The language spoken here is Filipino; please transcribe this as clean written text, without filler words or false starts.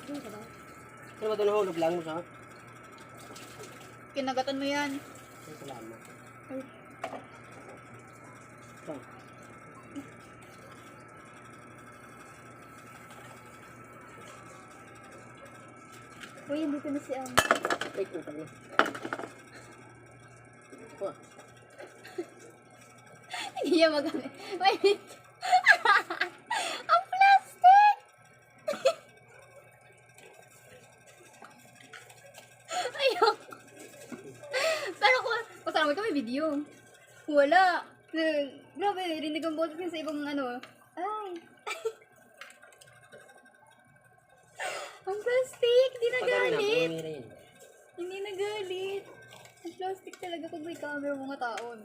Ano ba ito nahulog lang mo sa? Kinagatan mo yan. Ay, salamat. Ay. Ito. Uy, hindi ko na si Ang. Ay, utang na. Ito ah. Hindi niya magamit. Wait. Ang plastic! Ayok. Pero kasama ito may video. Wala. Grabe, rinig ang boses sa ibang ano. Ay. Ang plastic! Hindi nagalit! Hindi nagalit. Ang plastic talaga pag may camera mga tao.